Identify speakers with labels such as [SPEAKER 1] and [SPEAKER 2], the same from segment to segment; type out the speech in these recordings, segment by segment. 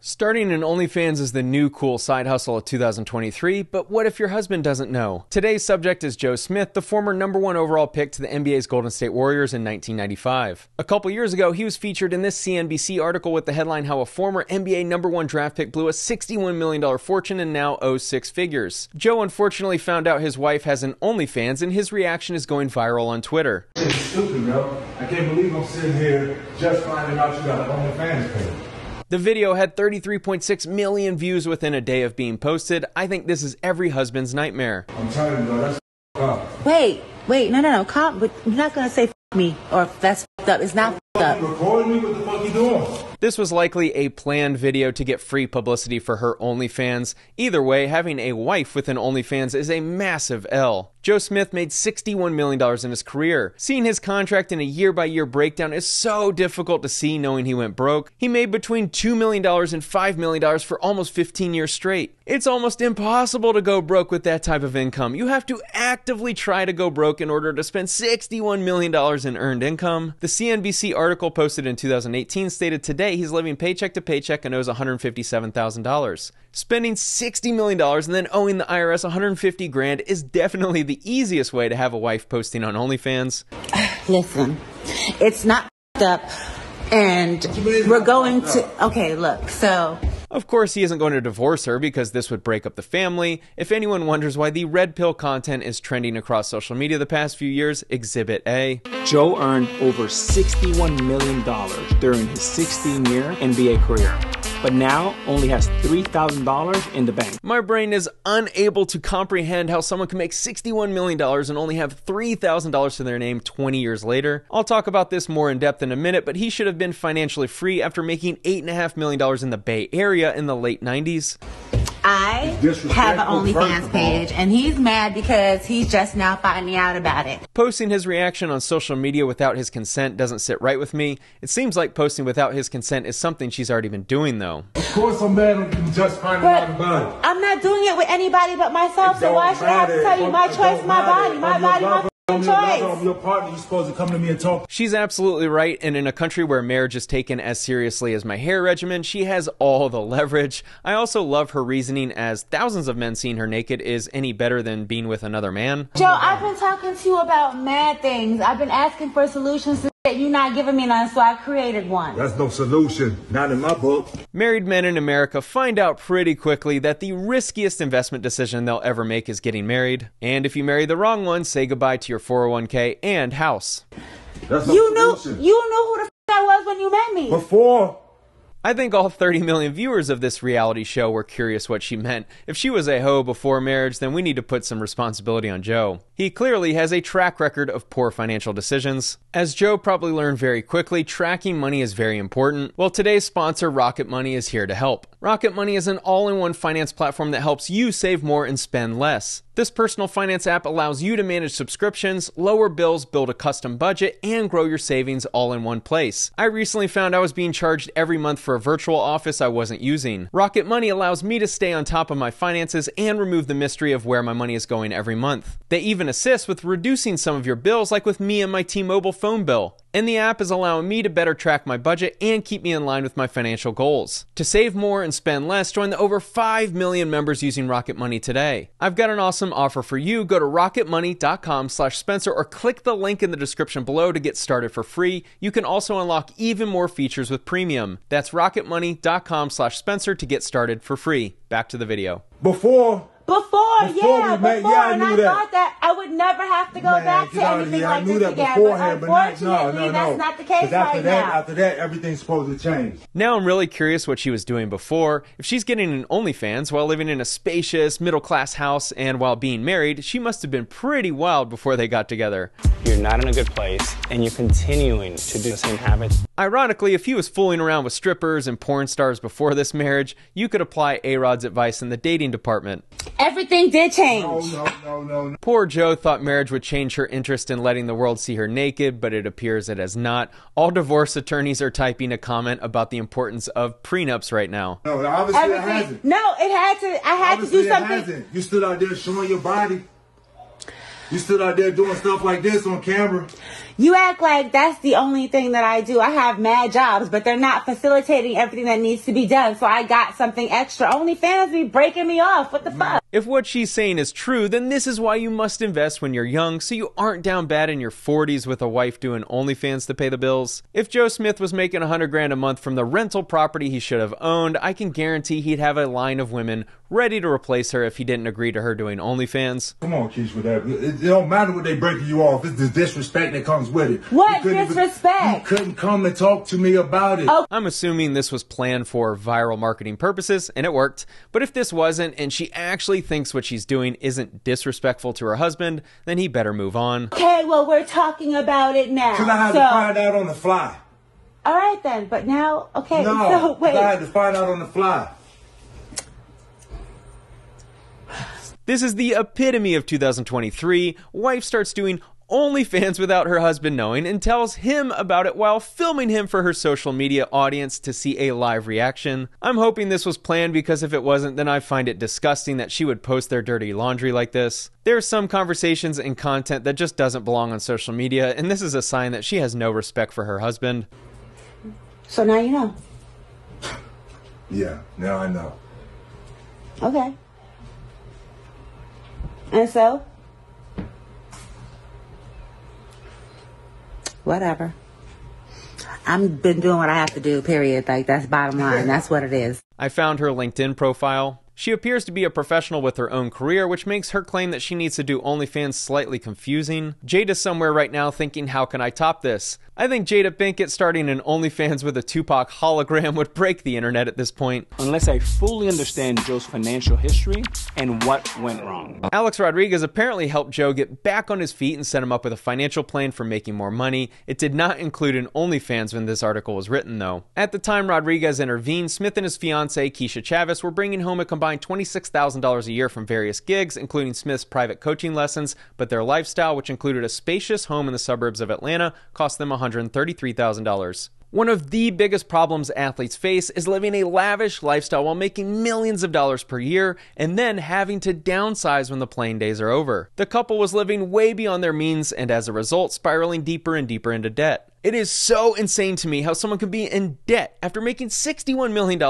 [SPEAKER 1] Starting an OnlyFans is the new cool side hustle of 2023, but what if your husband doesn't know? Today's subject is Joe Smith, the former #1 overall pick to the NBA's Golden State Warriors in 1995. A couple years ago, he was featured in this CNBC article with the headline how a former NBA #1 draft pick blew a $61 million fortune and now owes six figures. Joe unfortunately found out his wife has an OnlyFans, and his reaction is going viral on Twitter.
[SPEAKER 2] It's stupid, bro. I can't believe I'm sitting here just finding out you got an OnlyFans page.
[SPEAKER 1] The video had 33.6 million views within a day of being posted. I think this is every husband's nightmare.
[SPEAKER 2] I'm telling you, bro, that's up.
[SPEAKER 3] Wait, no, calm, but you're not gonna say f me, or that's f***ed up. It's not f***ed up.
[SPEAKER 2] You recording me? What the fuck you doing?
[SPEAKER 1] This was likely a planned video to get free publicity for her OnlyFans. Either way, having a wife with an OnlyFans is a massive L. Joe Smith made $61 million in his career. Seeing his contract in a year-by-year breakdown is so difficult to see knowing he went broke. He made between $2 million and $5 million for almost 15 years straight. It's almost impossible to go broke with that type of income. You have to actively try to go broke in order to spend $61 million in earned income. The CNBC article posted in 2018 stated today he's living paycheck to paycheck and owes $157,000. Spending $60 million and then owing the IRS $150 grand is definitely the easiest way to have a wife posting on OnlyFans.
[SPEAKER 3] Listen, it's not f***ed up, and we're going to... Okay, look, so...
[SPEAKER 1] Of course, he isn't going to divorce her because this would break up the family. If anyone wonders why the red pill content is trending across social media the past few years, Exhibit A.
[SPEAKER 4] Joe earned over $61 million during his 16-year NBA career, but now only has $3,000 in the bank.
[SPEAKER 1] My brain is unable to comprehend how someone can make $61 million and only have $3,000 to their name 20 years later. I'll talk about this more in depth in a minute, but he should have been financially free after making $8.5 million in the Bay Area in the late 90s.
[SPEAKER 3] I have an OnlyFans page, and he's mad because he's just now finding out about it.
[SPEAKER 1] Posting his reaction on social media without his consent doesn't sit right with me. It seems like posting without his consent is something she's already been doing, though.
[SPEAKER 2] Of course I'm mad I'm just finding out about it.
[SPEAKER 3] I'm not doing it with anybody but myself, so why should I have to tell you my choice, my body, my choice?
[SPEAKER 2] I'm your partner. You're supposed to come to me and talk.
[SPEAKER 1] She's absolutely right, and in a country where marriage is taken as seriously as my hair regimen, she has all the leverage. I also love her reasoning, as thousands of men seeing her naked is any better than being with another man.
[SPEAKER 3] Joe, I've been talking to you about mad things. I've been asking for solutions to you're not giving me none, so I created one.
[SPEAKER 2] That's no solution. Not in my book.
[SPEAKER 1] Married men in America find out pretty quickly that the riskiest investment decision they'll ever make is getting married. And if you marry the wrong one, say goodbye to your 401k and house.
[SPEAKER 2] That's no solution.
[SPEAKER 3] You knew who the f*** I was when you met me.
[SPEAKER 2] Before.
[SPEAKER 1] I think all 30 million viewers of this reality show were curious what she meant. If she was a hoe before marriage, then we need to put some responsibility on Joe. He clearly has a track record of poor financial decisions. As Joe probably learned very quickly, tracking money is very important. Well, today's sponsor, Rocket Money, is here to help. Rocket Money is an all-in-one finance platform that helps you save more and spend less. This personal finance app allows you to manage subscriptions, lower bills, build a custom budget, and grow your savings all in one place. I recently found I was being charged every month for a virtual office I wasn't using. Rocket Money allows me to stay on top of my finances and remove the mystery of where my money is going every month. They even assist with reducing some of your bills, like with me and my T-Mobile phone bill. And the app is allowing me to better track my budget and keep me in line with my financial goals. To save more and spend less, join the over 5 million members using Rocket Money today. I've got an awesome offer for you. Go to rocketmoney.com/Spencer or click the link in the description below to get started for free. You can also unlock even more features with premium. That's rocketmoney.com/Spencer to get started for free. Back to the video.
[SPEAKER 2] Before,
[SPEAKER 3] I
[SPEAKER 2] knew that.
[SPEAKER 3] thought that I would never have to go back to anything like this again. But unfortunately, that's not the case right now.
[SPEAKER 2] After that, everything's supposed to change.
[SPEAKER 1] Now I'm really curious what she was doing before. If she's getting an OnlyFans while living in a spacious, middle-class house and while being married, she must have been pretty wild before they got together.
[SPEAKER 4] You're not in a good place, and you're continuing to do the same habits.
[SPEAKER 1] Ironically, if he was fooling around with strippers and porn stars before this marriage, you could apply A-Rod's advice in the dating department.
[SPEAKER 3] Everything did change.
[SPEAKER 2] No.
[SPEAKER 1] Poor Joe thought marriage would change her interest in letting the world see her naked, but it appears it has not. All divorce attorneys are typing a comment about the importance of prenups right now.
[SPEAKER 2] No, obviously it hasn't.
[SPEAKER 3] No, it had to. I had to do something.
[SPEAKER 2] Hasn't. You stood out there showing your body. You stood out there doing stuff like this on camera.
[SPEAKER 3] You act like that's the only thing that I do. I have mad jobs, but they're not facilitating everything that needs to be done. So I got something extra. OnlyFans be breaking me off. What the fuck?
[SPEAKER 1] If what she's saying is true, then this is why you must invest when you're young, so you aren't down bad in your 40s with a wife doing OnlyFans to pay the bills. If Joe Smith was making $100,000 a month from the rental property he should have owned, I can guarantee he'd have a line of women ready to replace her if he didn't agree to her doing OnlyFans.
[SPEAKER 2] Come on, Keisha, with that. It don't matter what they breaking you off. It's the disrespect that comes with it.
[SPEAKER 3] What disrespect?
[SPEAKER 2] You couldn't come and talk to me about it.
[SPEAKER 3] Oh.
[SPEAKER 1] I'm assuming this was planned for viral marketing purposes, and it worked. But if this wasn't, and she actually thinks what she's doing isn't disrespectful to her husband, then he better move on.
[SPEAKER 3] Okay, well, we're talking about it now.
[SPEAKER 2] Because I had to find out on the fly.
[SPEAKER 3] All right, then. But now, okay,
[SPEAKER 2] No,
[SPEAKER 3] so wait.
[SPEAKER 2] I had to find out on the fly.
[SPEAKER 1] This is the epitome of 2023. Wife starts doing OnlyFans without her husband knowing and tells him about it while filming him for her social media audience to see a live reaction. I'm hoping this was planned, because if it wasn't, then I find it disgusting that she would post their dirty laundry like this. There are some conversations and content that just doesn't belong on social media, and this is a sign that she has no respect for her husband.
[SPEAKER 3] So now you know.
[SPEAKER 2] Yeah, now I know.
[SPEAKER 3] Okay. And so? Whatever. I've been doing what I have to do, period. Like, that's bottom line. That's what it is.
[SPEAKER 1] I found her LinkedIn profile. She appears to be a professional with her own career, which makes her claim that she needs to do OnlyFans slightly confusing. Jada's somewhere right now thinking, how can I top this? I think Jada Pinkett starting an OnlyFans with a Tupac hologram would break the internet at this point.
[SPEAKER 4] Unless I fully understand Joe's financial history and what went wrong.
[SPEAKER 1] Alex Rodriguez apparently helped Joe get back on his feet and set him up with a financial plan for making more money. It did not include an OnlyFans when this article was written, though. At the time Rodriguez intervened, Smith and his fiancée, Keisha Chavez, were bringing home a combined $26,000 a year from various gigs, including Smith's private coaching lessons, but their lifestyle, which included a spacious home in the suburbs of Atlanta, cost them $133,000. One of the biggest problems athletes face is living a lavish lifestyle while making millions of dollars per year and then having to downsize when the playing days are over. The couple was living way beyond their means and as a result spiraling deeper and deeper into debt. It is so insane to me how someone can be in debt after making $61 million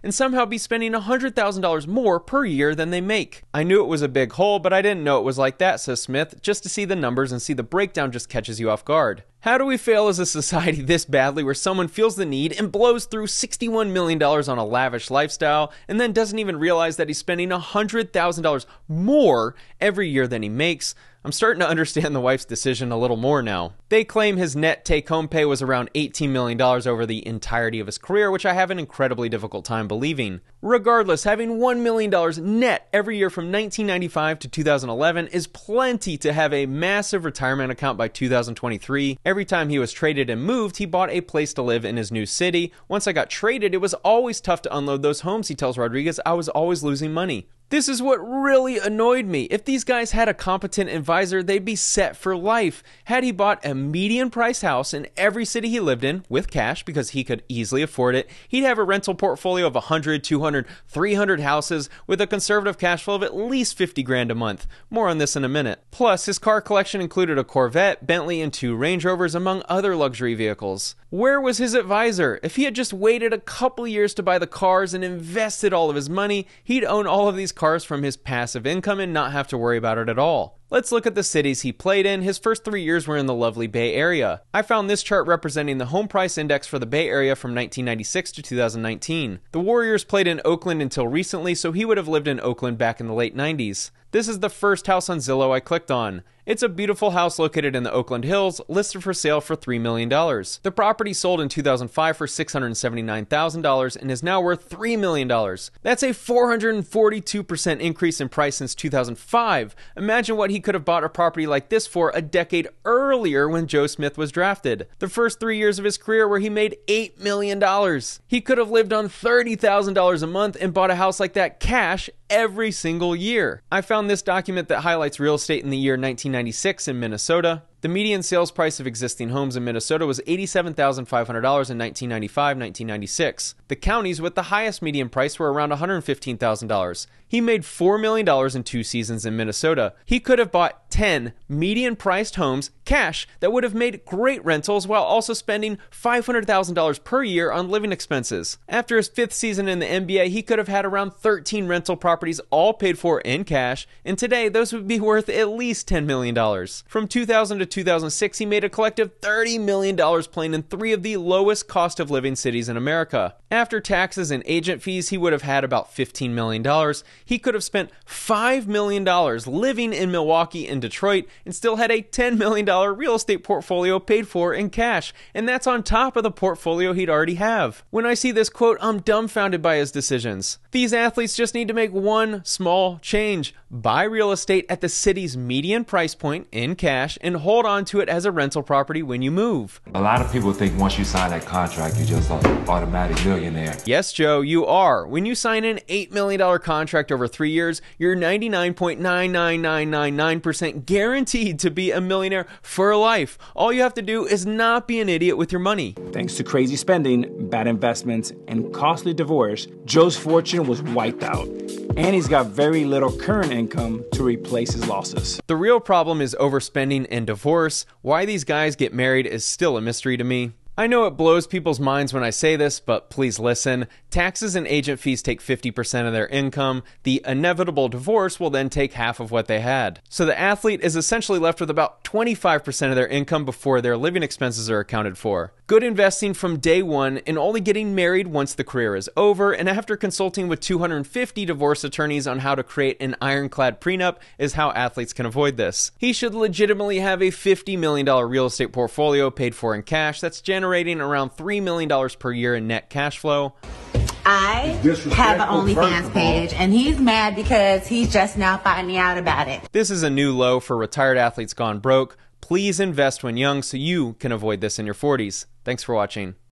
[SPEAKER 1] and somehow be spending $100,000 more per year than they make. I knew it was a big hole, but I didn't know it was like that, says Smith. Just to see the numbers and see the breakdown just catches you off guard. How do we fail as a society this badly where someone feels the need and blows through $61 million on a lavish lifestyle and then doesn't even realize that he's spending $100,000 more every year than he makes? I'm starting to understand the wife's decision a little more now. They claim his net take-home pay was around $18 million over the entirety of his career, which I have an incredibly difficult time believing. Regardless, having $1 million net every year from 1995 to 2011 is plenty to have a massive retirement account by 2023. Every time he was traded and moved, he bought a place to live in his new city. Once I got traded, it was always tough to unload those homes, he tells Rodriguez. I was always losing money. This is what really annoyed me. If these guys had a competent advisor, they'd be set for life. Had he bought a median-priced house in every city he lived in with cash because he could easily afford it, he'd have a rental portfolio of 100, 200, 300 houses with a conservative cash flow of at least $50,000 a month. More on this in a minute. Plus, his car collection included a Corvette, Bentley, and 2 Range Rovers, among other luxury vehicles. Where was his advisor? If he had just waited a couple years to buy the cars and invested all of his money, he'd own all of these cars from his passive income and not have to worry about it at all. Let's look at the cities he played in. His first 3 years were in the lovely Bay Area. I found this chart representing the home price index for the Bay Area from 1996 to 2019. The Warriors played in Oakland until recently, so he would have lived in Oakland back in the late 90s. This is the first house on Zillow I clicked on. It's a beautiful house located in the Oakland Hills, listed for sale for $3 million. The property sold in 2005 for $679,000 and is now worth $3 million. That's a 442% increase in price since 2005. Imagine what he could have bought a property like this for a decade earlier when Joe Smith was drafted. The first 3 years of his career where he made $8 million. He could have lived on $30,000 a month and bought a house like that cash every single year. I found this document that highlights real estate in the year 1996 in Minnesota. The median sales price of existing homes in Minnesota was $87,500 in 1995-1996. The counties with the highest median price were around $115,000. He made $4 million in 2 seasons in Minnesota. He could have bought 10 median-priced homes cash that would have made great rentals while also spending $500,000 per year on living expenses. After his 5th season in the NBA, he could have had around 13 rental properties all paid for in cash, and today those would be worth at least $10 million. From 2000 to 2006, he made a collective $30 million playing in 3 of the lowest cost of living cities in America. After taxes and agent fees, he would have had about $15 million. He could have spent $5 million living in Milwaukee and Detroit and still had a $10 million real estate portfolio paid for in cash, and that's on top of the portfolio he'd already have. When I see this quote, I'm dumbfounded by his decisions. These athletes just need to make one small change. Buy real estate at the city's median price point in cash and hold on to it as a rental property when you move.
[SPEAKER 5] A lot of people think once you sign that contract, you're just an automatic millionaire.
[SPEAKER 1] Yes, Joe, you are. When you sign an $8 million contract over 3 years, you're 99.99999% guaranteed to be a millionaire for life. All you have to do is not be an idiot with your money.
[SPEAKER 4] Thanks to crazy spending, bad investments, and costly divorce, Joe's fortune was wiped out. And he's got very little current income to replace his losses.
[SPEAKER 1] The real problem is overspending and divorce. Why these guys get married is still a mystery to me. I know it blows people's minds when I say this, but please listen. Taxes and agent fees take 50% of their income. The inevitable divorce will then take half of what they had. So the athlete is essentially left with about 25% of their income before their living expenses are accounted for. Good investing from day one and only getting married once the career is over, and after consulting with 250 divorce attorneys on how to create an ironclad prenup is how athletes can avoid this. He should legitimately have a $50 million real estate portfolio paid for in cash that's generating around $3 million per year in net cash flow.
[SPEAKER 3] I have an OnlyFans page, and he's mad because he's just now finding out about it.
[SPEAKER 1] This is a new low for retired athletes gone broke. Please invest when young so you can avoid this in your 40s. Thanks for watching.